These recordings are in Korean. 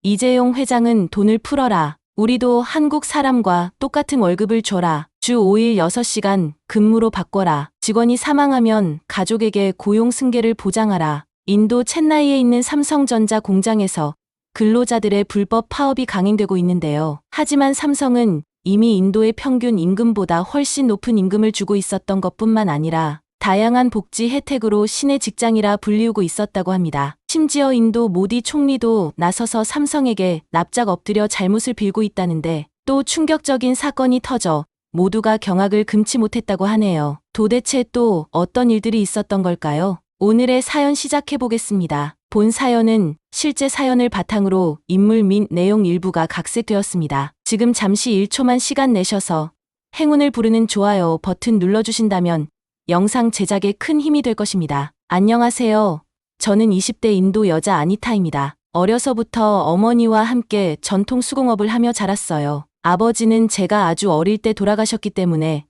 이재용 회장은 돈을 풀어라. 우리도 한국 사람과 똑같은 월급을 줘라. 주 5일 6시간 근무로 바꿔라. 직원이 사망하면 가족에게 고용 승계를 보장하라. 인도 첸나이에 있는 삼성전자 공장에서 근로자들의 불법 파업이 강행되고 있는데요. 하지만 삼성은 이미 인도의 평균 임금보다 훨씬 높은 임금을 주고 있었던 것뿐만 아니라 다양한 복지 혜택으로 신의 직장이라 불리우고 있었다고 합니다. 심지어 인도 모디 총리도 나서서 삼성에게 납작 엎드려 잘못을 빌고 있다는데 또 충격적인 사건이 터져 모두가 경악을 금치 못했다고 하네요. 도대체 또 어떤 일들이 있었던 걸까요? 오늘의 사연 시작해 보겠습니다. 본 사연은 실제 사연을 바탕으로 인물 및 내용 일부가 각색되었습니다. 지금 잠시 1초만 시간 내셔서 행운을 부르는 좋아요 버튼 눌러주신다면 영상 제작에 큰 힘이 될 것입니다. 안녕하세요. 저는 20대 인도 여자 아니타입니다. 어려서부터 어머니와 함께 전통 수공업을 하며 자랐어요. 아버지는 제가 아주 어릴 때 돌아가셨기 때문에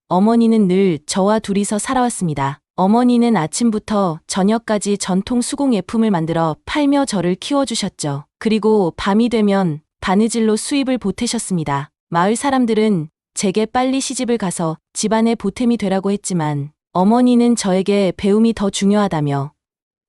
어머니는 늘 저와 둘이서 살아왔습니다. 어머니는 아침부터 저녁까지 전통 수공 예품을 만들어 팔며 저를 키워주셨죠. 그리고 밤이 되면 바느질로 수입을 보태셨습니다. 마을 사람들은 제게 빨리 시집을 가서 집안의 보탬이 되라고 했지만 어머니는 저에게 배움이 더 중요하다며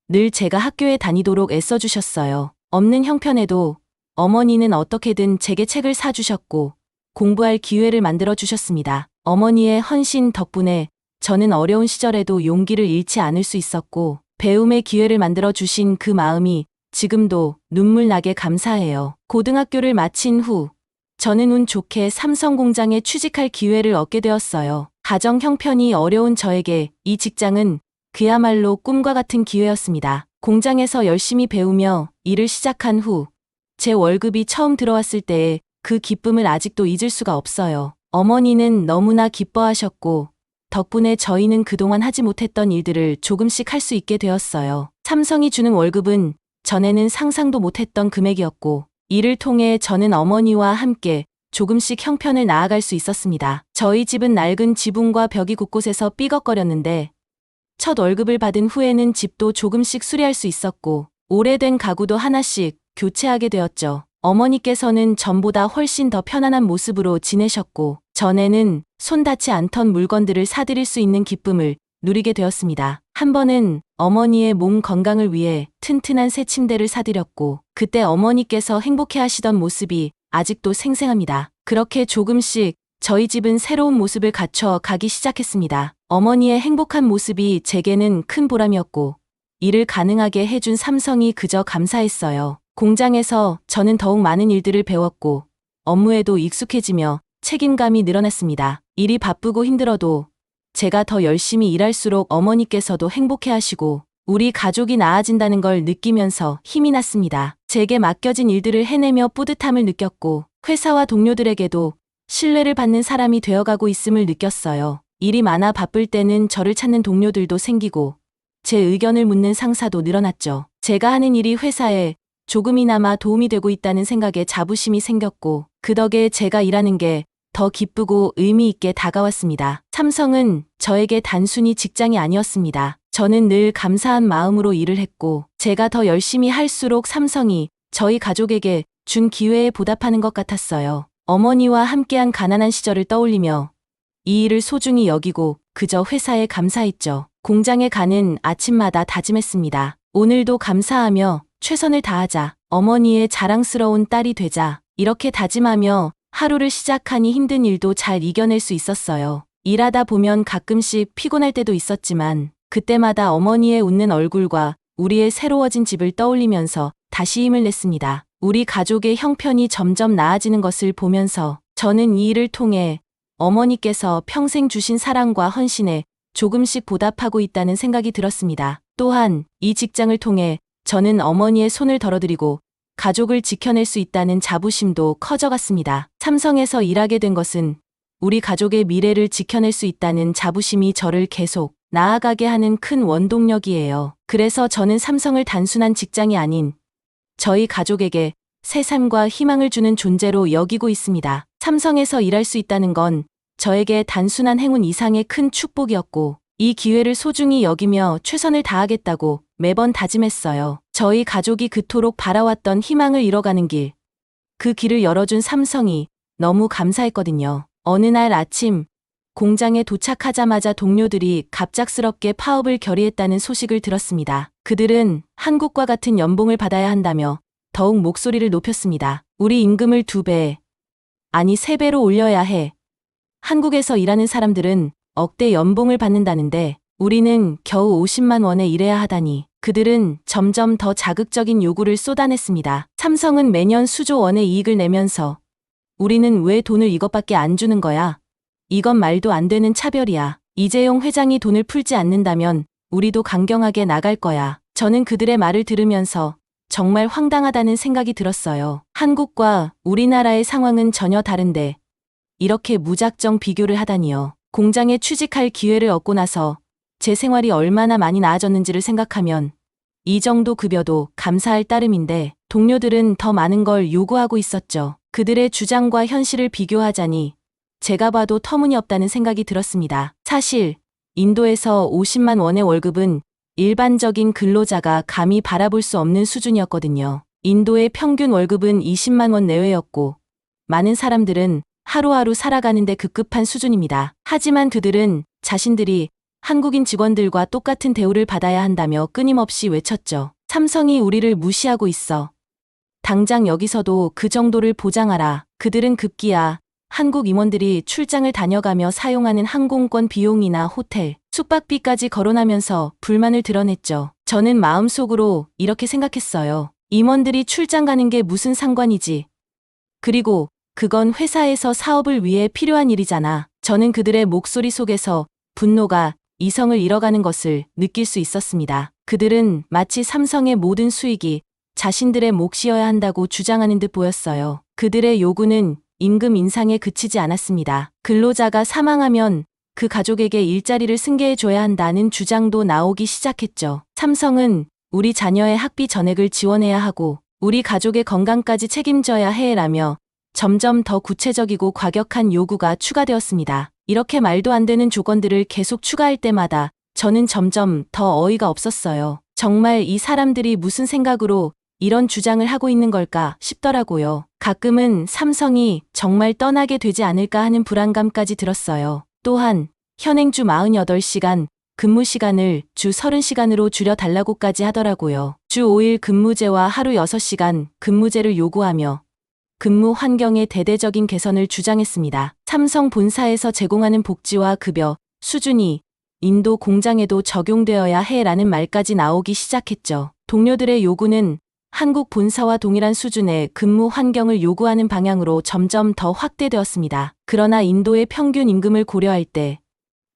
늘 제가 학교에 다니도록 애써주셨어요. 없는 형편에도 어머니는 어떻게든 제게 책을 사주셨고 공부할 기회를 만들어주셨습니다. 어머니의 헌신 덕분에 저는 어려운 시절에도 용기를 잃지 않을 수 있었고 배움의 기회를 만들어주신 그 마음이 지금도 눈물 나게 감사해요. 고등학교를 마친 후 저는 운 좋게 삼성공장에 취직할 기회를 얻게 되었어요. 가정 형편이 어려운 저에게 이 직장은 그야말로 꿈과 같은 기회였습니다. 공장에서 열심히 배우며 일을 시작한 후 제 월급이 처음 들어왔을 때의 그 기쁨을 아직도 잊을 수가 없어요. 어머니는 너무나 기뻐하셨고 덕분에 저희는 그동안 하지 못했던 일들을 조금씩 할 수 있게 되었어요. 삼성이 주는 월급은 전에는 상상도 못했던 금액이었고 이를 통해 저는 어머니와 함께 조금씩 형편을 나아갈 수 있었습니다. 저희 집은 낡은 지붕과 벽이 곳곳에서 삐걱거렸는데 첫 월급을 받은 후에는 집도 조금씩 수리할 수 있었고 오래된 가구도 하나씩 교체하게 되었죠. 어머니께서는 전보다 훨씬 더 편안한 모습으로 지내셨고 전에는 손 닿지 않던 물건들을 사드릴 수 있는 기쁨을 누리게 되었습니다. 한 번은 어머니의 몸 건강을 위해 튼튼한 새 침대를 사드렸고 그때 어머니께서 행복해하시던 모습이 아직도 생생합니다. 그렇게 조금씩 저희 집은 새로운 모습을 갖춰 가기 시작했습니다. 어머니의 행복한 모습이 제게는 큰 보람이었고 이를 가능하게 해준 삼성이 그저 감사했어요. 공장에서 저는 더욱 많은 일들을 배웠고 업무에도 익숙해지며 책임감이 늘어났습니다. 일이 바쁘고 힘들어도 제가 더 열심히 일할수록 어머니께서도 행복해하시고 우리 가족이 나아진다는 걸 느끼면서 힘이 났습니다. 제게 맡겨진 일들을 해내며 뿌듯함을 느꼈고 회사와 동료들에게도 신뢰를 받는 사람이 되어가고 있음을 느꼈어요. 일이 많아 바쁠 때는 저를 찾는 동료들도 생기고 제 의견을 묻는 상사도 늘어났죠. 제가 하는 일이 회사에 조금이나마 도움이 되고 있다는 생각에 자부심이 생겼고 그 덕에 제가 일하는 게 더 기쁘고 의미 있게 다가왔습니다. 삼성은 저에게 단순히 직장이 아니었습니다. 저는 늘 감사한 마음으로 일을 했고 제가 더 열심히 할수록 삼성이 저희 가족에게 준 기회에 보답하는 것 같았어요. 어머니와 함께한 가난한 시절을 떠올리며 이 일을 소중히 여기고 그저 회사에 감사했죠. 공장에 가는 아침마다 다짐했습니다. 오늘도 감사하며 최선을 다하자. 어머니의 자랑스러운 딸이 되자. 이렇게 다짐하며 하루를 시작하니 힘든 일도 잘 이겨낼 수 있었어요. 일하다 보면 가끔씩 피곤할 때도 있었지만 그때마다 어머니의 웃는 얼굴과 우리의 새로워진 집을 떠올리면서 다시 힘을 냈습니다. 우리 가족의 형편이 점점 나아지는 것을 보면서 저는 이 일을 통해 어머니께서 평생 주신 사랑과 헌신에 조금씩 보답하고 있다는 생각이 들었습니다. 또한 이 직장을 통해 저는 어머니의 손을 덜어드리고 가족을 지켜낼 수 있다는 자부심도 커져갔습니다. 삼성에서 일하게 된 것은 우리 가족의 미래를 지켜낼 수 있다는 자부심이 저를 계속 나아가게 하는 큰 원동력이에요. 그래서 저는 삼성을 단순한 직장이 아닌 저희 가족에게 새 삶과 희망을 주는 존재로 여기고 있습니다. 삼성에서 일할 수 있다는 건 저에게 단순한 행운 이상의 큰 축복이었고 이 기회를 소중히 여기며 최선을 다하겠다고 매번 다짐했어요. 저희 가족이 그토록 바라왔던 희망을 잃어가는 길. 그 길을 열어준 삼성이 너무 감사했거든요. 어느 날 아침 공장에 도착하자마자 동료들이 갑작스럽게 파업을 결의했다는 소식을 들었습니다. 그들은 한국과 같은 연봉을 받아야 한다며 더욱 목소리를 높였습니다. 우리 임금을 2배, 아니 3배로 올려야 해. 한국에서 일하는 사람들은 억대 연봉을 받는다는데 우리는 겨우 50만 원에 일해야 하다니. 그들은 점점 더 자극적인 요구를 쏟아냈습니다. 삼성은 매년 수조 원의 이익을 내면서 우리는 왜 돈을 이것밖에 안 주는 거야? 이건 말도 안 되는 차별이야. 이재용 회장이 돈을 풀지 않는다면 우리도 강경하게 나갈 거야. 저는 그들의 말을 들으면서 정말 황당하다는 생각이 들었어요. 한국과 우리나라의 상황은 전혀 다른데 이렇게 무작정 비교를 하다니요. 공장에 취직할 기회를 얻고 나서 제 생활이 얼마나 많이 나아졌는지를 생각하면 이 정도 급여도 감사할 따름인데 동료들은 더 많은 걸 요구하고 있었죠. 그들의 주장과 현실을 비교하자니 제가 봐도 터무니없다는 생각이 들었습니다. 사실 인도에서 50만 원의 월급은 일반적인 근로자가 감히 바라볼 수 없는 수준이었거든요. 인도의 평균 월급은 20만 원 내외였고 많은 사람들은 하루하루 살아가는데 급급한 수준입니다. 하지만 그들은 자신들이 한국인 직원들과 똑같은 대우를 받아야 한다며 끊임없이 외쳤죠. 삼성이 우리를 무시하고 있어. 당장 여기서도 그 정도를 보장하라. 그들은 급기야 한국 임원들이 출장을 다녀가며 사용하는 항공권 비용이나 호텔, 숙박비까지 거론하면서 불만을 드러냈죠. 저는 마음속으로 이렇게 생각했어요. 임원들이 출장 가는 게 무슨 상관이지. 그리고 그건 회사에서 사업을 위해 필요한 일이잖아. 저는 그들의 목소리 속에서 분노가 이성을 잃어가는 것을 느낄 수 있었습니다. 그들은 마치 삼성의 모든 수익이 자신들의 몫이어야 한다고 주장하는 듯 보였어요. 그들의 요구는 임금 인상에 그치지 않았습니다. 근로자가 사망하면 그 가족에게 일자리를 승계해줘야 한다는 주장도 나오기 시작했죠. 삼성은 우리 자녀의 학비 전액을 지원해야 하고 우리 가족의 건강까지 책임져야 해라며 점점 더 구체적이고 과격한 요구가 추가되었습니다. 이렇게 말도 안 되는 조건들을 계속 추가할 때마다 저는 점점 더 어이가 없었어요. 정말 이 사람들이 무슨 생각으로 이런 주장을 하고 있는 걸까 싶더라고요. 가끔은 삼성이 정말 떠나게 되지 않을까 하는 불안감까지 들었어요. 또한 현행 주 48시간 근무 시간을 주 30시간으로 줄여달라고까지 하더라고요. 주 5일 근무제와 하루 6시간 근무제를 요구하며 근무 환경의 대대적인 개선을 주장했습니다. 삼성 본사에서 제공하는 복지와 급여 수준이 인도 공장에도 적용되어야 해라는 말까지 나오기 시작했죠. 동료들의 요구는 한국 본사와 동일한 수준의 근무 환경을 요구하는 방향으로 점점 더 확대되었습니다. 그러나 인도의 평균 임금을 고려할 때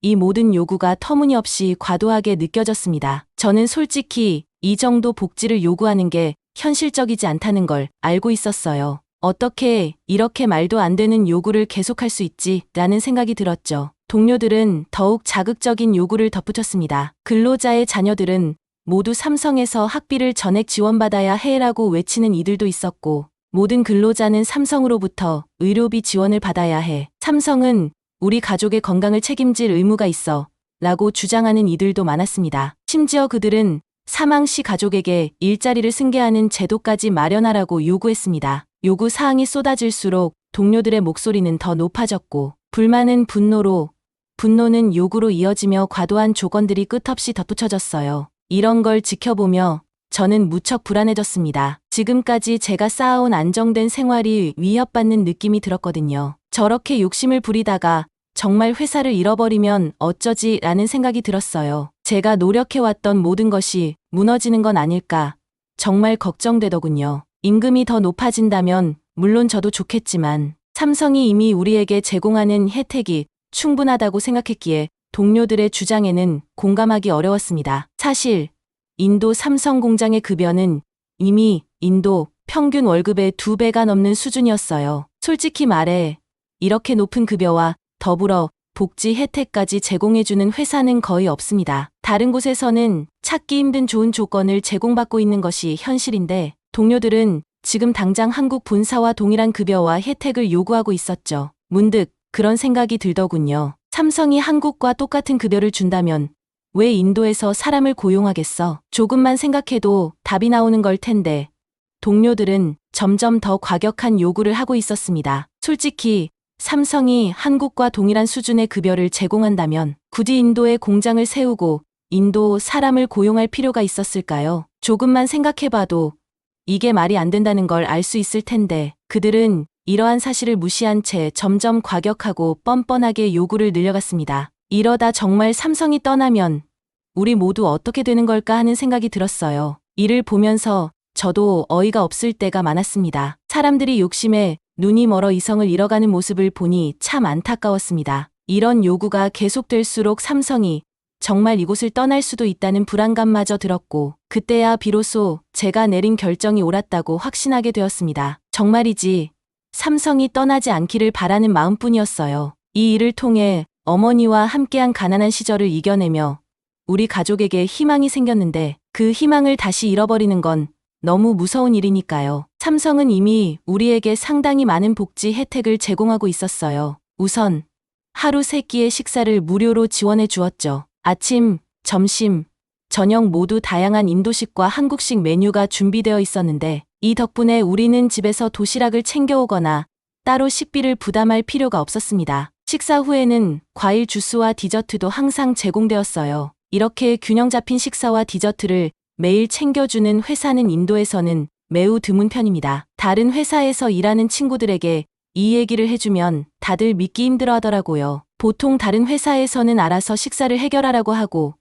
이 모든 요구가 터무니없이 과도하게 느껴졌습니다. 저는 솔직히 이 정도 복지를 요구하는 게 현실적이지 않다는 걸 알고 있었어요. 어떻게 이렇게 말도 안 되는 요구를 계속할 수 있지? 라는 생각이 들었죠. 동료들은 더욱 자극적인 요구를 덧붙였습니다. 근로자의 자녀들은 모두 삼성에서 학비를 전액 지원받아야 해라고 외치는 이들도 있었고 모든 근로자는 삼성으로부터 의료비 지원을 받아야 해. 삼성은 우리 가족의 건강을 책임질 의무가 있어 라고 주장하는 이들도 많았습니다. 심지어 그들은 사망 시 가족에게 일자리를 승계하는 제도까지 마련하라고 요구했습니다. 요구 사항이 쏟아질수록 동료들의 목소리는 더 높아졌고 불만은 분노로, 분노는 요구로 이어지며 과도한 조건들이 끝없이 덧붙여졌어요. 이런 걸 지켜보며 저는 무척 불안해졌습니다. 지금까지 제가 쌓아온 안정된 생활이 위협받는 느낌이 들었거든요. 저렇게 욕심을 부리다가 정말 회사를 잃어버리면 어쩌지 라는 생각이 들었어요. 제가 노력해왔던 모든 것이 무너지는 건 아닐까 정말 걱정되더군요. 임금이 더 높아진다면 물론 저도 좋겠지만 삼성이 이미 우리에게 제공하는 혜택이 충분하다고 생각했기에 동료들의 주장에는 공감하기 어려웠습니다. 사실 인도 삼성 공장의 급여는 이미 인도 평균 월급의 2배가 넘는 수준이었어요. 솔직히 말해 이렇게 높은 급여와 더불어 복지 혜택까지 제공해주는 회사는 거의 없습니다. 다른 곳에서는 찾기 힘든 좋은 조건을 제공받고 있는 것이 현실인데 동료들은 지금 당장 한국 본사와 동일한 급여와 혜택을 요구하고 있었죠. 문득 그런 생각이 들더군요. 삼성이 한국과 똑같은 급여를 준다면 왜 인도에서 사람을 고용하겠어? 조금만 생각해도 답이 나오는 걸 텐데. 동료들은 점점 더 과격한 요구를 하고 있었습니다. 솔직히 삼성이 한국과 동일한 수준의 급여를 제공한다면 굳이 인도에 공장을 세우고 인도 사람을 고용할 필요가 있었을까요? 조금만 생각해봐도 이게 말이 안 된다는 걸 알 수 있을 텐데 그들은 이러한 사실을 무시한 채 점점 과격하고 뻔뻔하게 요구를 늘려갔습니다. 이러다 정말 삼성이 떠나면 우리 모두 어떻게 되는 걸까 하는 생각이 들었어요. 이를 보면서 저도 어이가 없을 때가 많았습니다. 사람들이 욕심에 눈이 멀어 이성을 잃어가는 모습을 보니 참 안타까웠습니다. 이런 요구가 계속될수록 삼성이 정말 이곳을 떠날 수도 있다는 불안감마저 들었고 그때야 비로소 제가 내린 결정이 옳았다고 확신하게 되었습니다. 정말이지 삼성이 떠나지 않기를 바라는 마음뿐이었어요. 이 일을 통해 어머니와 함께한 가난한 시절을 이겨내며 우리 가족에게 희망이 생겼는데 그 희망을 다시 잃어버리는 건 너무 무서운 일이니까요. 삼성은 이미 우리에게 상당히 많은 복지 혜택을 제공하고 있었어요. 우선 하루 3끼의 식사를 무료로 지원해 주었죠. 아침, 점심, 저녁 모두 다양한 인도식과 한국식 메뉴가 준비되어 있었는데 이 덕분에 우리는 집에서 도시락을 챙겨오거나 따로 식비를 부담할 필요가 없었습니다. 식사 후에는 과일 주스와 디저트도 항상 제공되었어요. 이렇게 균형 잡힌 식사와 디저트를 매일 챙겨주는 회사는 인도에서는 매우 드문 편입니다. 다른 회사에서 일하는 친구들에게 이 얘기를 해주면 다들 믿기 힘들어 하더라고요. 보통 다른 회사에서는 알아서 식사를 해결하라고 하고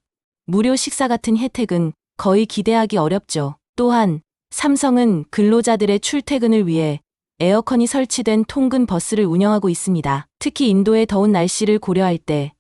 무료 식사 같은 혜택은 거의 기대하기 어렵죠. 또한 삼성은 근로자들의 출퇴근을 위해 에어컨이 설치된 통근 버스를 운영하고 있습니다. 특히 인도의 더운 날씨를 고려할 때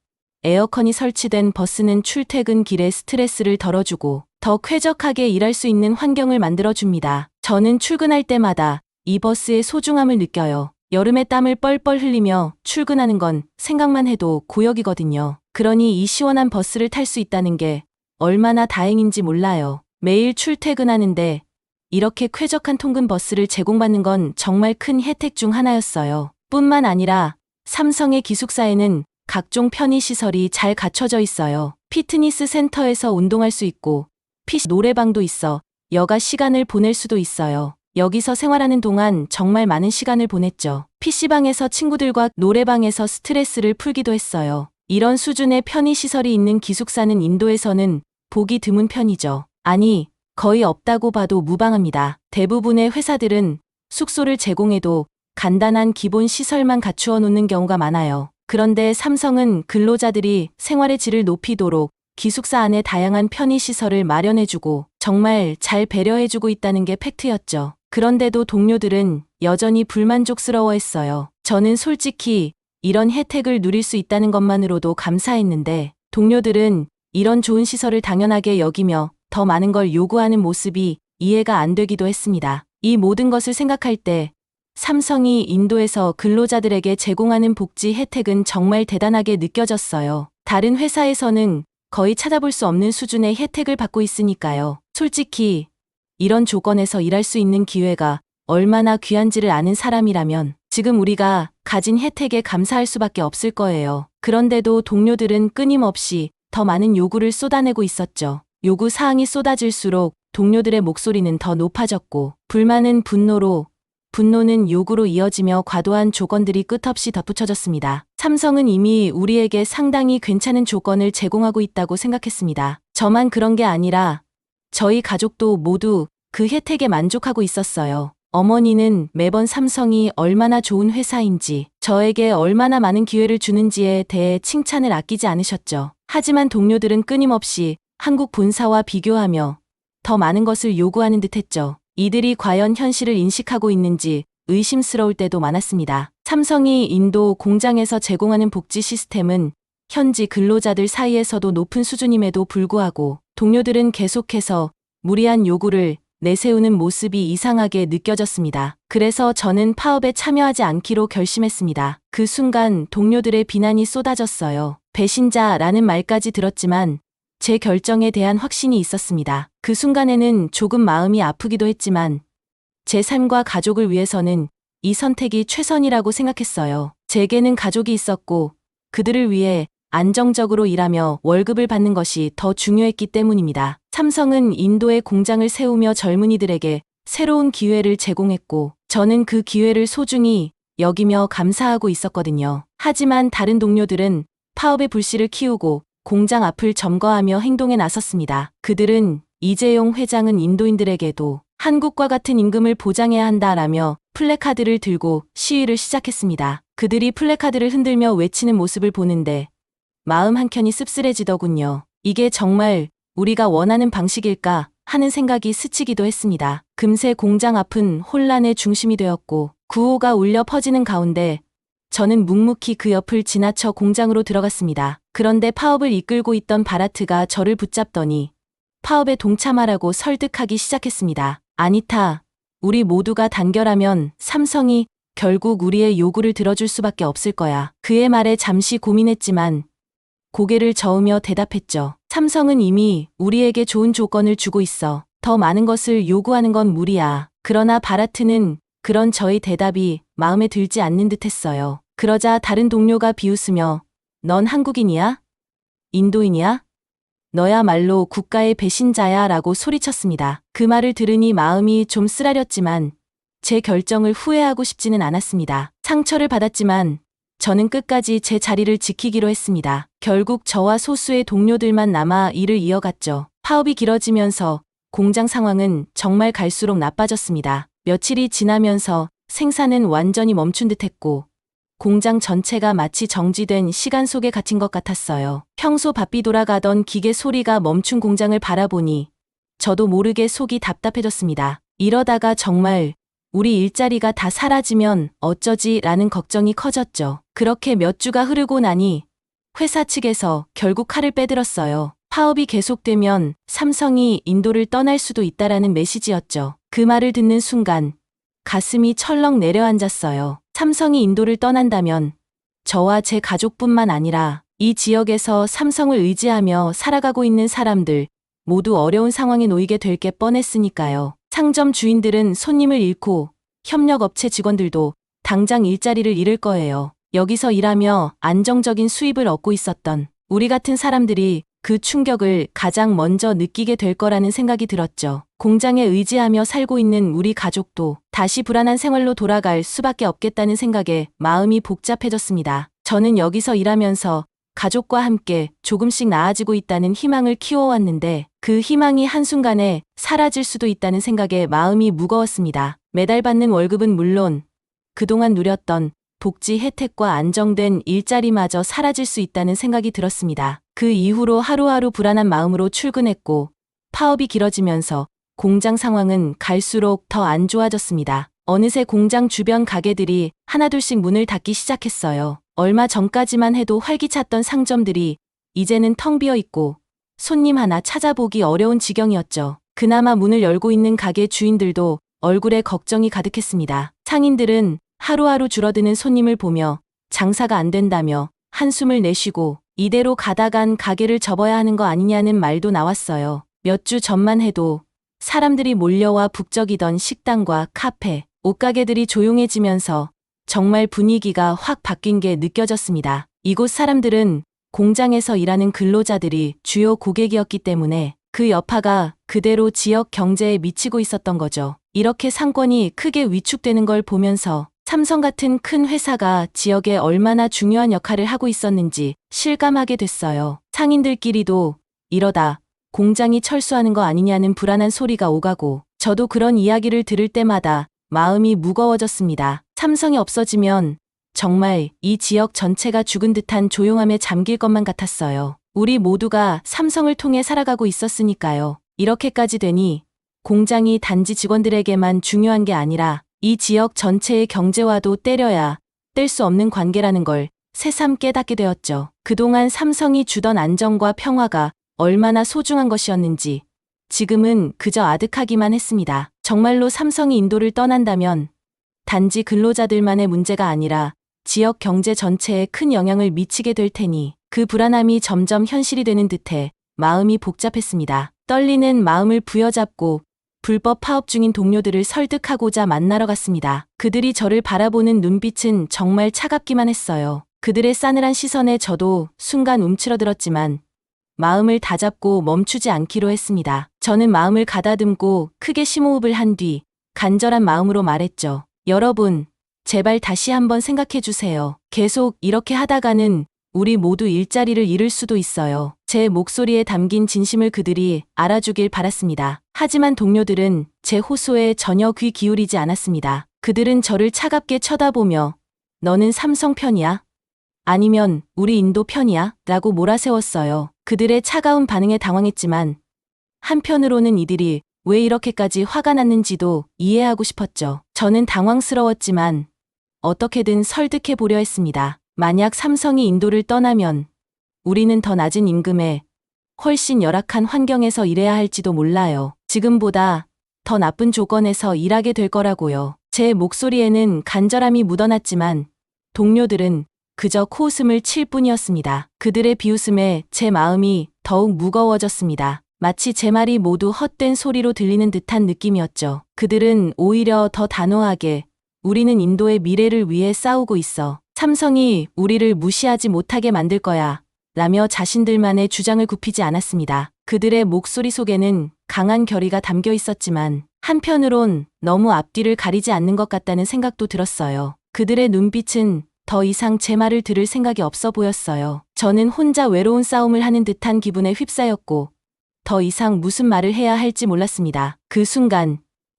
에어컨이 설치된 버스는 출퇴근 길에 스트레스를 덜어주고 더 쾌적하게 일할 수 있는 환경을 만들어줍니다. 저는 출근할 때마다 이 버스의 소중함을 느껴요. 여름에 땀을 뻘뻘 흘리며 출근하는 건 생각만 해도 고역이거든요. 그러니 이 시원한 버스를 탈 수 있다는 게 얼마나 다행인지 몰라요. 매일 출퇴근하는데 이렇게 쾌적한 통근 버스를 제공받는 건 정말 큰 혜택 중 하나였어요. 뿐만 아니라 삼성의 기숙사에는 각종 편의시설이 잘 갖춰져 있어요. 피트니스 센터에서 운동할 수 있고 PC 노래방도 있어 여가 시간을 보낼 수도 있어요. 여기서 생활하는 동안 정말 많은 시간을 보냈죠. PC방에서 친구들과 노래방에서 스트레스를 풀기도 했어요. 이런 수준의 편의시설이 있는 기숙사는 인도에서는 보기 드문 편이죠. 아니, 거의 없다고 봐도 무방합니다. 대부분의 회사들은 숙소를 제공해도 간단한 기본 시설만 갖추어 놓는 경우가 많아요. 그런데 삼성은 근로자들이 생활의 질을 높이도록 기숙사 안에 다양한 편의시설을 마련해주고 정말 잘 배려해주고 있다는 게 팩트였죠. 그런데도 동료들은 여전히 불만족스러워했어요. 저는 솔직히 이런 혜택을 누릴 수 있다는 것만으로도 감사했는데 동료들은 이런 좋은 시설을 당연하게 여기며 더 많은 걸 요구하는 모습이 이해가 안 되기도 했습니다. 이 모든 것을 생각할 때 삼성이 인도에서 근로자들에게 제공하는 복지 혜택은 정말 대단하게 느껴졌어요. 다른 회사에서는 거의 찾아볼 수 없는 수준의 혜택을 받고 있으니까요. 솔직히 이런 조건에서 일할 수 있는 기회가 얼마나 귀한지를 아는 사람이라면 지금 우리가 가진 혜택에 감사할 수밖에 없을 거예요. 그런데도 동료들은 끊임없이 더 많은 요구를 쏟아내고 있었죠. 요구 사항이 쏟아질수록 동료들의 목소리는 더 높아졌고 불만은 분노로, 분노는 요구로 이어지며 과도한 조건들이 끝없이 덧붙여졌습니다. 삼성은 이미 우리에게 상당히 괜찮은 조건을 제공하고 있다고 생각했습니다. 저만 그런 게 아니라 저희 가족도 모두 그 혜택에 만족하고 있었어요. 어머니는 매번 삼성이 얼마나 좋은 회사인지, 저에게 얼마나 많은 기회를 주는지에 대해 칭찬을 아끼지 않으셨죠. 하지만 동료들은 끊임없이 한국 본사와 비교하며 더 많은 것을 요구하는 듯했죠. 이들이 과연 현실을 인식하고 있는지 의심스러울 때도 많았습니다. 삼성이 인도 공장에서 제공하는 복지 시스템은 현지 근로자들 사이에서도 높은 수준임에도 불구하고 동료들은 계속해서 무리한 요구를 내세우는 모습이 이상하게 느껴졌습니다. 그래서 저는 파업에 참여하지 않기로 결심했습니다. 그 순간 동료들의 비난이 쏟아졌어요. 배신자라는 말까지 들었지만 제 결정에 대한 확신이 있었습니다. 그 순간에는 조금 마음이 아프기도 했지만 제 삶과 가족을 위해서는 이 선택이 최선이라고 생각했어요. 제게는 가족이 있었고 그들을 위해 안정적으로 일하며 월급을 받는 것이 더 중요했기 때문입니다. 삼성은 인도에 공장을 세우며 젊은이들에게 새로운 기회를 제공했고 저는 그 기회를 소중히 여기며 감사하고 있었거든요. 하지만 다른 동료들은 파업의 불씨를 키우고 공장 앞을 점거하며 행동에 나섰습니다. 그들은 이재용 회장은 인도인들에게도 한국과 같은 임금을 보장해야 한다라며 플래카드를 들고 시위를 시작했습니다. 그들이 플래카드를 흔들며 외치는 모습을 보는데 마음 한켠이 씁쓸해지더군요. 이게 정말 우리가 원하는 방식일까 하는 생각이 스치기도 했습니다. 금세 공장 앞은 혼란의 중심이 되었고 구호가 울려 퍼지는 가운데 저는 묵묵히 그 옆을 지나쳐 공장으로 들어갔습니다. 그런데 파업을 이끌고 있던 바라트가 저를 붙잡더니 파업에 동참하라고 설득하기 시작했습니다. 아니타, 우리 모두가 단결하면 삼성이 결국 우리의 요구를 들어줄 수밖에 없을 거야. 그의 말에 잠시 고민했지만 고개를 저으며 대답했죠. 삼성은 이미 우리에게 좋은 조건을 주고 있어. 더 많은 것을 요구하는 건 무리야. 그러나 바라트는 그런 저의 대답이 마음에 들지 않는 듯 했어요. 그러자 다른 동료가 비웃으며 넌 한국인이야? 인도인이야? 너야말로 국가의 배신자야 라고 소리쳤습니다. 그 말을 들으니 마음이 좀 쓰라렸지만 제 결정을 후회하고 싶지는 않았습니다. 상처를 받았지만 저는 끝까지 제 자리를 지키기로 했습니다. 결국 저와 소수의 동료들만 남아 일을 이어갔죠. 파업이 길어지면서 공장 상황은 정말 갈수록 나빠졌습니다. 며칠이 지나면서 생산은 완전히 멈춘 듯했고 공장 전체가 마치 정지된 시간 속에 갇힌 것 같았어요. 평소 바삐 돌아가던 기계 소리가 멈춘 공장을 바라보니 저도 모르게 속이 답답해졌습니다. 이러다가 정말 우리 일자리가 다 사라지면 어쩌지 라는 걱정이 커졌죠. 그렇게 몇 주가 흐르고 나니 회사 측에서 결국 칼을 빼들었어요. 파업이 계속되면 삼성이 인도를 떠날 수도 있다라는 메시지였죠. 그 말을 듣는 순간 가슴이 철렁 내려앉았어요. 삼성이 인도를 떠난다면 저와 제 가족뿐만 아니라 이 지역에서 삼성을 의지하며 살아가고 있는 사람들 모두 어려운 상황에 놓이게 될 게 뻔했으니까요. 상점 주인들은 손님을 잃고 협력업체 직원들도 당장 일자리를 잃을 거예요. 여기서 일하며 안정적인 수입을 얻고 있었던 우리 같은 사람들이 그 충격을 가장 먼저 느끼게 될 거라는 생각이 들었죠. 공장에 의지하며 살고 있는 우리 가족도 다시 불안한 생활로 돌아갈 수밖에 없겠다는 생각에 마음이 복잡해졌습니다. 저는 여기서 일하면서 가족과 함께 조금씩 나아지고 있다는 희망을 키워왔는데 그 희망이 한순간에 사라질 수도 있다는 생각에 마음이 무거웠습니다. 매달 받는 월급은 물론 그동안 누렸던 복지 혜택과 안정된 일자리마저 사라질 수 있다는 생각이 들었습니다. 그 이후로 하루하루 불안한 마음으로 출근했고 파업이 길어지면서 공장 상황은 갈수록 더 안 좋아졌습니다. 어느새 공장 주변 가게들이 하나둘씩 문을 닫기 시작했어요. 얼마 전까지만 해도 활기찼던 상점들이 이제는 텅 비어 있고 손님 하나 찾아보기 어려운 지경이었죠. 그나마 문을 열고 있는 가게 주인들도 얼굴에 걱정이 가득했습니다. 상인들은 하루하루 줄어드는 손님을 보며 장사가 안 된다며 한숨을 내쉬고 이대로 가다간 가게를 접어야 하는 거 아니냐는 말도 나왔어요. 몇 주 전만 해도 사람들이 몰려와 북적이던 식당과 카페, 옷가게들이 조용해지면서 정말 분위기가 확 바뀐 게 느껴졌습니다. 이곳 사람들은 공장에서 일하는 근로자들이 주요 고객이었기 때문에 그 여파가 그대로 지역 경제에 미치고 있었던 거죠. 이렇게 상권이 크게 위축되는 걸 보면서 삼성 같은 큰 회사가 지역에 얼마나 중요한 역할을 하고 있었는지 실감하게 됐어요. 상인들끼리도 이러다 공장이 철수하는 거 아니냐는 불안한 소리가 오가고 저도 그런 이야기를 들을 때마다 마음이 무거워졌습니다. 삼성이 없어지면 정말 이 지역 전체가 죽은 듯한 조용함에 잠길 것만 같았어요. 우리 모두가 삼성을 통해 살아가고 있었으니까요. 이렇게까지 되니 공장이 단지 직원들에게만 중요한 게 아니라 이 지역 전체의 경제와도 때려야 뗄 수 없는 관계라는 걸 새삼 깨닫게 되었죠. 그동안 삼성이 주던 안정과 평화가 얼마나 소중한 것이었는지 지금은 그저 아득하기만 했습니다. 정말로 삼성이 인도를 떠난다면 단지 근로자들만의 문제가 아니라 지역 경제 전체에 큰 영향을 미치게 될 테니 그 불안함이 점점 현실이 되는 듯해 마음이 복잡했습니다. 떨리는 마음을 부여잡고 불법 파업 중인 동료들을 설득하고자 만나러 갔습니다. 그들이 저를 바라보는 눈빛은 정말 차갑기만 했어요. 그들의 싸늘한 시선에 저도 순간 움츠러들었지만 마음을 다잡고 멈추지 않기로 했습니다. 저는 마음을 가다듬고 크게 심호흡을 한 뒤 간절한 마음으로 말했죠. 여러분, 제발 다시 한번 생각해 주세요. 계속 이렇게 하다가는 우리 모두 일자리를 잃을 수도 있어요. 제 목소리에 담긴 진심을 그들이 알아주길 바랐습니다. 하지만 동료들은 제 호소에 전혀 귀 기울이지 않았습니다. 그들은 저를 차갑게 쳐다보며 너는 삼성 편이야? 아니면 우리 인도 편이야? 라고 몰아세웠어요. 그들의 차가운 반응에 당황했지만 한편으로는 이들이 왜 이렇게까지 화가 났는지도 이해하고 싶었죠. 저는 당황스러웠지만 어떻게든 설득해 보려 했습니다. 만약 삼성이 인도를 떠나면 우리는 더 낮은 임금에 훨씬 열악한 환경에서 일해야 할지도 몰라요. 지금보다 더 나쁜 조건에서 일하게 될 거라고요. 제 목소리에는 간절함이 묻어났지만 동료들은 그저 코웃음을 칠 뿐이었습니다. 그들의 비웃음에 제 마음이 더욱 무거워졌습니다. 마치 제 말이 모두 헛된 소리로 들리는 듯한 느낌이었죠. 그들은 오히려 더 단호하게 우리는 인도의 미래를 위해 싸우고 있어. 삼성이 우리를 무시하지 못하게 만들 거야. 라며 자신들만의 주장을 굽히지 않았습니다. 그들의 목소리 속에는 강한 결의가 담겨 있었지만 한편으론 너무 앞뒤를 가리지 않는 것 같다는 생각도 들었어요. 그들의 눈빛은 더 이상 제 말을 들을 생각이 없어 보였어요. 저는 혼자 외로운 싸움을 하는 듯한 기분에 휩싸였고 더 이상 무슨 말을 해야 할지 몰랐습니다. 그 순간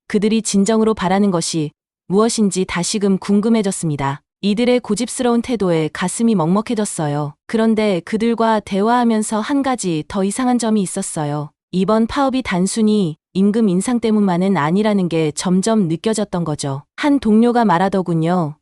그들이 진정으로 바라는 것이 무엇인지 다시금 궁금해졌습니다. 이들의 고집스러운 태도에 가슴이 먹먹해졌어요. 그런데 그들과 대화하면서 한 가지 더 이상한 점이 있었어요. 이번 파업이 단순히 임금 인상 때문만은 아니라는 게 점점 느껴졌던 거죠. 한 동료가 말하더군요.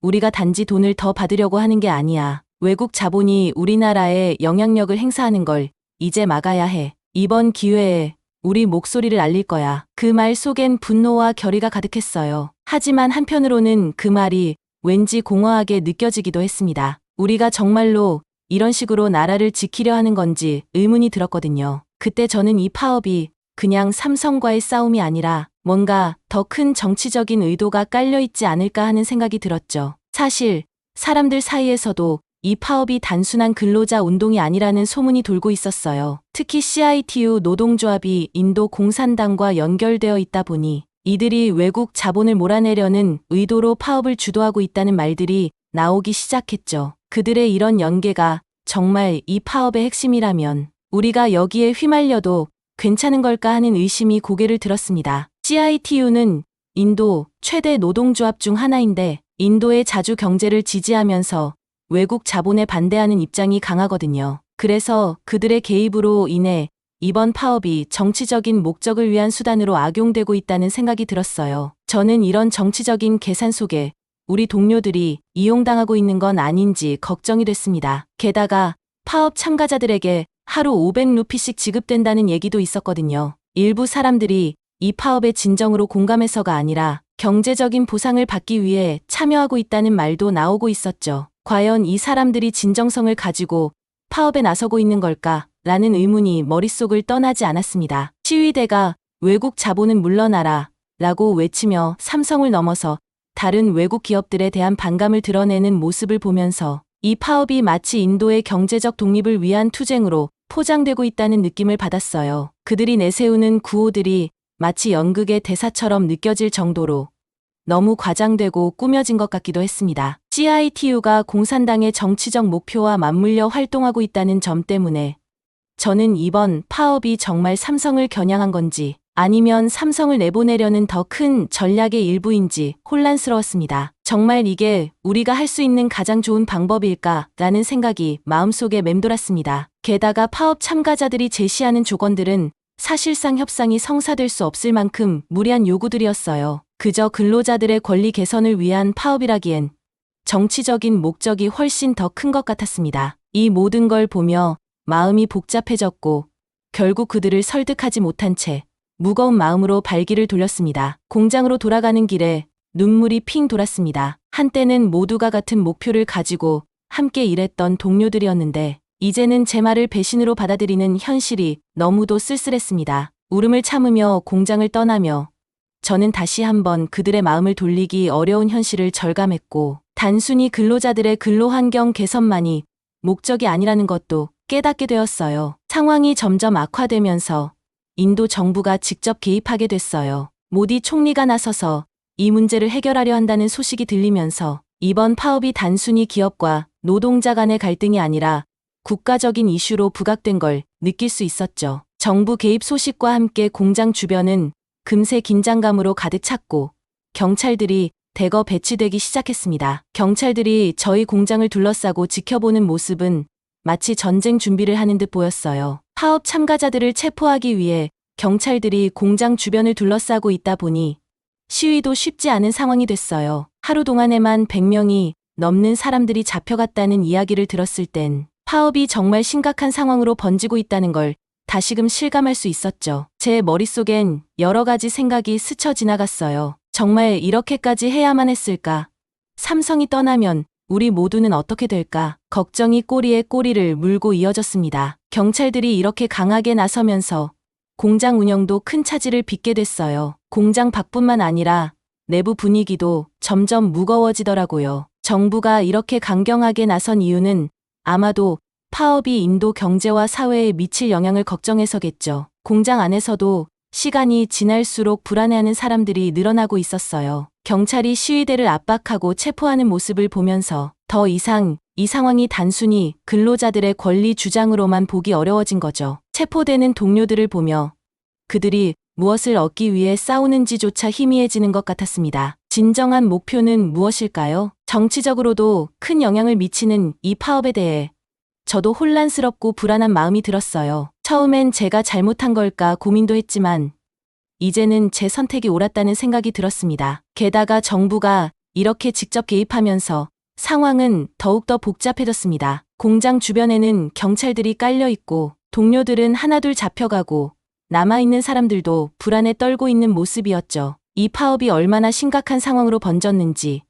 우리가 단지 돈을 더 받으려고 하는 게 아니야. 외국 자본이 우리나라에 영향력을 행사하는 걸 이제 막아야 해. 이번 기회에 우리 목소리를 알릴 거야. 그 말 속엔 분노와 결의가 가득했어요. 하지만 한편으로는 그 말이 왠지 공허하게 느껴지기도 했습니다. 우리가 정말로 이런 식으로 나라를 지키려 하는 건지 의문이 들었거든요. 그때 저는 이 파업이 그냥 삼성과의 싸움이 아니라 뭔가 더 큰 정치적인 의도가 깔려있지 않을까 하는 생각이 들었죠. 사실 사람들 사이에서도 이 파업이 단순한 근로자 운동이 아니라는 소문이 돌고 있었어요. 특히 CITU 노동조합이 인도 공산당과 연결되어 있다 보니 이들이 외국 자본을 몰아내려는 의도로 파업을 주도하고 있다는 말들이 나오기 시작했죠. 그들의 이런 연계가 정말 이 파업의 핵심이라면 우리가 여기에 휘말려도 괜찮은 걸까 하는 의심이 고개를 들었습니다. CITU는 인도 최대 노동조합 중 하나인데 인도의 자주 경제를 지지하면서 외국 자본에 반대하는 입장이 강하거든요. 그래서 그들의 개입으로 인해 이번 파업이 정치적인 목적을 위한 수단으로 악용되고 있다는 생각이 들었어요. 저는 이런 정치적인 계산 속에 우리 동료들이 이용당하고 있는 건 아닌지 걱정이 됐습니다. 게다가 파업 참가자들에게 하루 500루피씩 지급된다는 얘기도 있었거든요. 일부 사람들이 이 파업에 진정으로 공감해서가 아니라 경제적인 보상을 받기 위해 참여하고 있다는 말도 나오고 있었죠. 과연 이 사람들이 진정성을 가지고 파업에 나서고 있는 걸까? 라는 의문이 머릿속을 떠나지 않았습니다. 시위대가 외국 자본은 물러나라 라고 외치며 삼성을 넘어서 다른 외국 기업들에 대한 반감을 드러내는 모습을 보면서 이 파업이 마치 인도의 경제적 독립을 위한 투쟁으로 포장되고 있다는 느낌을 받았어요. 그들이 내세우는 구호들이 마치 연극의 대사처럼 느껴질 정도로 너무 과장되고 꾸며진 것 같기도 했습니다. CITU가 공산당의 정치적 목표와 맞물려 활동하고 있다는 점 때문에 저는 이번 파업이 정말 삼성을 겨냥한 건지 아니면 삼성을 내보내려는 더 큰 전략의 일부인지 혼란스러웠습니다. 정말 이게 우리가 할 수 있는 가장 좋은 방법일까라는 생각이 마음속에 맴돌았습니다. 게다가 파업 참가자들이 제시하는 조건들은 사실상 협상이 성사될 수 없을 만큼 무리한 요구들이었어요. 그저 근로자들의 권리 개선을 위한 파업이라기엔 정치적인 목적이 훨씬 더 큰 것 같았습니다. 이 모든 걸 보며 마음이 복잡해졌고 결국 그들을 설득하지 못한 채 무거운 마음으로 발길을 돌렸습니다. 공장으로 돌아가는 길에 눈물이 핑 돌았습니다. 한때는 모두가 같은 목표를 가지고 함께 일했던 동료들이었는데 이제는 제 말을 배신으로 받아들이는 현실이 너무도 쓸쓸했습니다. 울음을 참으며 공장을 떠나며 저는 다시 한번 그들의 마음을 돌리기 어려운 현실을 절감했고 단순히 근로자들의 근로 환경 개선만이 목적이 아니라는 것도 깨닫게 되었어요. 상황이 점점 악화되면서 인도 정부가 직접 개입하게 됐어요. 모디 총리가 나서서 이 문제를 해결하려 한다는 소식이 들리면서 이번 파업이 단순히 기업과 노동자 간의 갈등이 아니라 국가적인 이슈로 부각된 걸 느낄 수 있었죠. 정부 개입 소식과 함께 공장 주변은 금세 긴장감으로 가득 찼고 경찰들이 대거 배치되기 시작했습니다. 경찰들이 저희 공장을 둘러싸고 지켜보는 모습은 마치 전쟁 준비를 하는 듯 보였어요. 파업 참가자들을 체포하기 위해 경찰들이 공장 주변을 둘러싸고 있다 보니 시위도 쉽지 않은 상황이 됐어요. 하루 동안에만 100명이 넘는 사람들이 잡혀갔다는 이야기를 들었을 땐 파업이 정말 심각한 상황으로 번지고 있다는 걸 다시금 실감할 수 있었죠. 제 머릿속엔 여러 가지 생각이 스쳐 지나갔어요. 정말 이렇게까지 해야만 했을까? 삼성이 떠나면 우리 모두는 어떻게 될까? 걱정이 꼬리에 꼬리를 물고 이어졌습니다. 경찰들이 이렇게 강하게 나서면서 공장 운영도 큰 차질을 빚게 됐어요. 공장 밖뿐만 아니라 내부 분위기도 점점 무거워지더라고요. 정부가 이렇게 강경하게 나선 이유는 아마도 파업이 인도 경제와 사회에 미칠 영향을 걱정해서겠죠. 공장 안에서도 시간이 지날수록 불안해하는 사람들이 늘어나고 있었어요. 경찰이 시위대를 압박하고 체포하는 모습을 보면서 더 이상 이 상황이 단순히 근로자들의 권리 주장으로만 보기 어려워진 거죠. 체포되는 동료들을 보며 그들이 무엇을 얻기 위해 싸우는지조차 희미해지는 것 같았습니다. 진정한 목표는 무엇일까요? 정치적으로도 큰 영향을 미치는 이 파업에 대해 저도 혼란스럽고 불안한 마음이 들었어요. 처음엔 제가 잘못한 걸까 고민도 했지만 이제는 제 선택이 옳았다는 생각이 들었습니다. 게다가 정부가 이렇게 직접 개입하면서 상황은 더욱더 복잡해졌습니다. 공장 주변에는 경찰들이 깔려 있고 동료들은 하나둘 잡혀가고 남아있는 사람들도 불안에 떨고 있는 모습이었죠. 이 파업이 얼마나 심각한 상황으로 번졌는지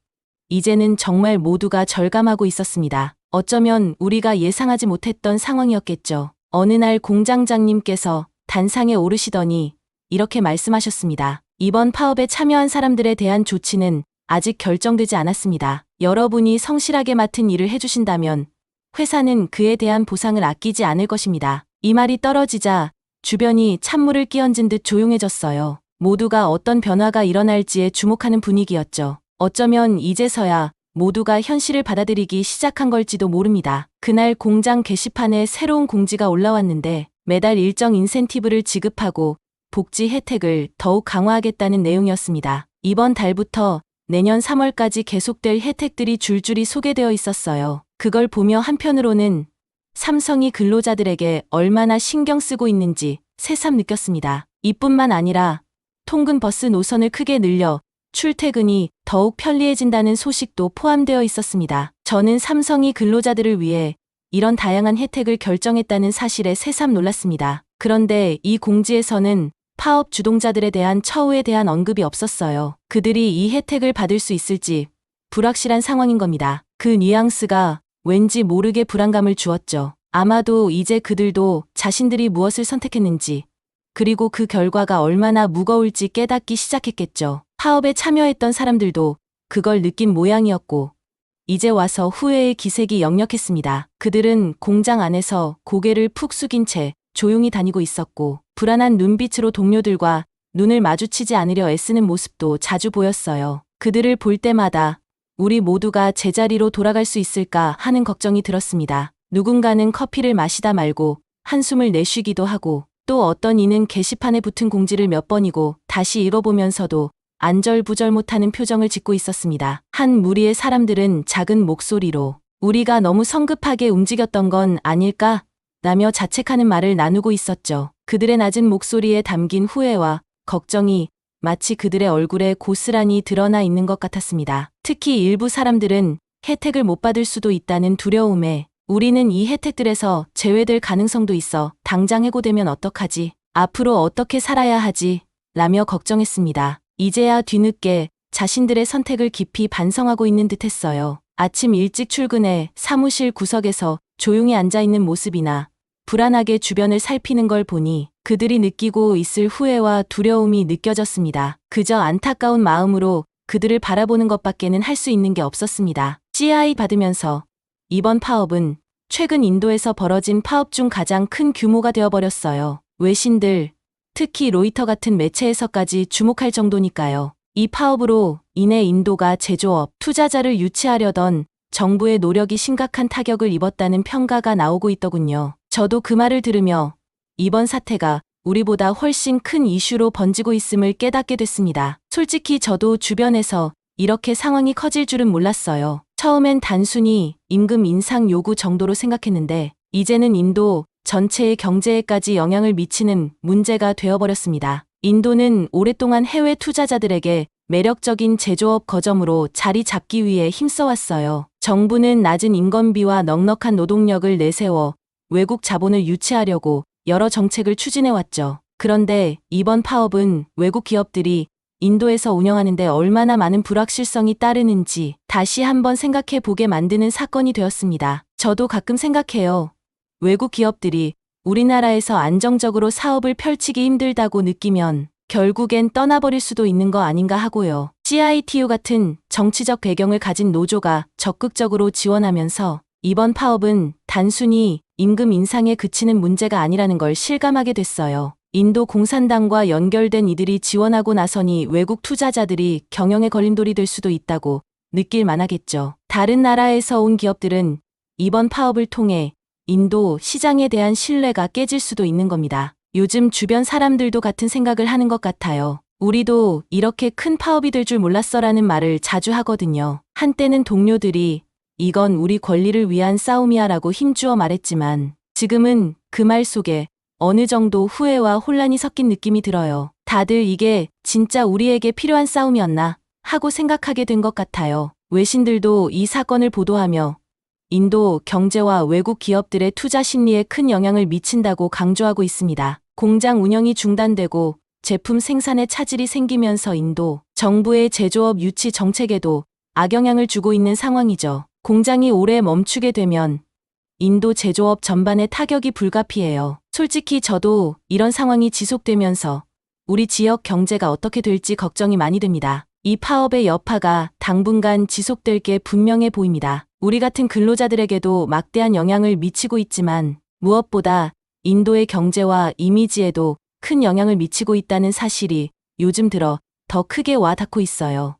이제는 정말 모두가 절감하고 있었습니다. 어쩌면 우리가 예상하지 못했던 상황이었겠죠. 어느 날 공장장님께서 단상에 오르시더니 이렇게 말씀하셨습니다. 이번 파업에 참여한 사람들에 대한 조치는 아직 결정되지 않았습니다. 여러분이 성실하게 맡은 일을 해주신다면 회사는 그에 대한 보상을 아끼지 않을 것입니다. 이 말이 떨어지자 주변이 찬물을 끼얹은 듯 조용해졌어요. 모두가 어떤 변화가 일어날지에 주목하는 분위기였죠. 어쩌면 이제서야 모두가 현실을 받아들이기 시작한 걸지도 모릅니다. 그날 공장 게시판에 새로운 공지가 올라왔는데 매달 일정 인센티브를 지급하고 복지 혜택을 더욱 강화하겠다는 내용이었습니다. 이번 달부터 내년 3월까지 계속될 혜택들이 줄줄이 소개되어 있었어요. 그걸 보며 한편으로는 삼성이 근로자들에게 얼마나 신경 쓰고 있는지 새삼 느꼈습니다. 이뿐만 아니라 통근 버스 노선을 크게 늘려 출퇴근이 더욱 편리해진다는 소식도 포함되어 있었습니다. 저는 삼성이 근로자들을 위해 이런 다양한 혜택을 결정했다는 사실에 새삼 놀랐습니다. 그런데 이 공지에서는 파업 주동자들에 대한 처우에 대한 언급이 없었어요. 그들이 이 혜택을 받을 수 있을지 불확실한 상황인 겁니다. 그 뉘앙스가 왠지 모르게 불안감을 주었죠. 아마도 이제 그들도 자신들이 무엇을 선택했는지 그리고 그 결과가 얼마나 무거울지 깨닫기 시작했겠죠. 파업에 참여했던 사람들도 그걸 느낀 모양이었고 이제 와서 후회의 기색이 역력했습니다. 그들은 공장 안에서 고개를 푹 숙인 채 조용히 다니고 있었고 불안한 눈빛으로 동료들과 눈을 마주치지 않으려 애쓰는 모습도 자주 보였어요. 그들을 볼 때마다 우리 모두가 제자리로 돌아갈 수 있을까 하는 걱정이 들었습니다. 누군가는 커피를 마시다 말고 한숨을 내쉬기도 하고 또 어떤 이는 게시판에 붙은 공지를 몇 번이고 다시 읽어보면서도 안절부절 못하는 표정을 짓고 있었습니다. 한 무리의 사람들은 작은 목소리로 우리가 너무 성급하게 움직였던 건 아닐까? 라며 자책하는 말을 나누고 있었죠. 그들의 낮은 목소리에 담긴 후회와 걱정이 마치 그들의 얼굴에 고스란히 드러나 있는 것 같았습니다. 특히 일부 사람들은 혜택을 못 받을 수도 있다는 두려움에 우리는 이 혜택들에서 제외될 가능성도 있어 당장 해고되면 어떡하지? 앞으로 어떻게 살아야 하지? 라며 걱정했습니다. 이제야 뒤늦게 자신들의 선택을 깊이 반성하고 있는 듯했어요. 아침 일찍 출근해 사무실 구석에서 조용히 앉아있는 모습이나 불안하게 주변을 살피는 걸 보니 그들이 느끼고 있을 후회와 두려움이 느껴졌습니다. 그저 안타까운 마음으로 그들을 바라보는 것밖에는 할 수 있는 게 없었습니다. CI 받으면서 이번 파업은 최근 인도에서 벌어진 파업 중 가장 큰 규모가 되어버렸어요. 외신들, 특히 로이터 같은 매체에서까지 주목할 정도니까요. 이 파업으로 인해 인도가 제조업, 투자자를 유치하려던 정부의 노력이 심각한 타격을 입었다는 평가가 나오고 있더군요. 저도 그 말을 들으며 이번 사태가 우리보다 훨씬 큰 이슈로 번지고 있음을 깨닫게 됐습니다. 솔직히 저도 주변에서 이렇게 상황이 커질 줄은 몰랐어요. 처음엔 단순히 임금 인상 요구 정도로 생각했는데 이제는 인도 전체의 경제에까지 영향을 미치는 문제가 되어버렸습니다. 인도는 오랫동안 해외 투자자들에게 매력적인 제조업 거점으로 자리 잡기 위해 힘써왔어요. 정부는 낮은 인건비와 넉넉한 노동력을 내세워 외국 자본을 유치하려고 여러 정책을 추진해왔죠. 그런데 이번 파업은 외국 기업들이 인도에서 운영하는데 얼마나 많은 불확실성이 따르는지 다시 한번 생각해 보게 만드는 사건이 되었습니다. 저도 가끔 생각해요. 외국 기업들이 우리나라에서 안정적으로 사업을 펼치기 힘들다고 느끼면 결국엔 떠나버릴 수도 있는 거 아닌가 하고요. CITU 같은 정치적 배경을 가진 노조가 적극적으로 지원하면서 이번 파업은 단순히 임금 인상에 그치는 문제가 아니라는 걸 실감하게 됐어요. 인도 공산당과 연결된 이들이 지원하고 나서니 외국 투자자들이 경영의 걸림돌이 될 수도 있다고 느낄 만하겠죠. 다른 나라에서 온 기업들은 이번 파업을 통해 인도 시장에 대한 신뢰가 깨질 수도 있는 겁니다. 요즘 주변 사람들도 같은 생각을 하는 것 같아요. 우리도 이렇게 큰 파업이 될 줄 몰랐어라는 말을 자주 하거든요. 한때는 동료들이 이건 우리 권리를 위한 싸움이야 라고 힘주어 말했지만 지금은 그 말 속에 어느 정도 후회와 혼란이 섞인 느낌이 들어요. 다들 이게 진짜 우리에게 필요한 싸움이었나 하고 생각하게 된 것 같아요. 외신들도 이 사건을 보도하며 인도 경제와 외국 기업들의 투자 심리에 큰 영향을 미친다고 강조하고 있습니다. 공장 운영이 중단되고 제품 생산에 차질이 생기면서 인도 정부의 제조업 유치 정책에도 악영향을 주고 있는 상황이죠. 공장이 오래 멈추게 되면 인도 제조업 전반에 타격이 불가피해요. 솔직히 저도 이런 상황이 지속되면서 우리 지역 경제가 어떻게 될지 걱정이 많이 됩니다. 이 파업의 여파가 당분간 지속될 게 분명해 보입니다. 우리 같은 근로자들에게도 막대한 영향을 미치고 있지만 무엇보다 인도의 경제와 이미지에도 큰 영향을 미치고 있다는 사실이 요즘 들어 더 크게 와 닿고 있어요.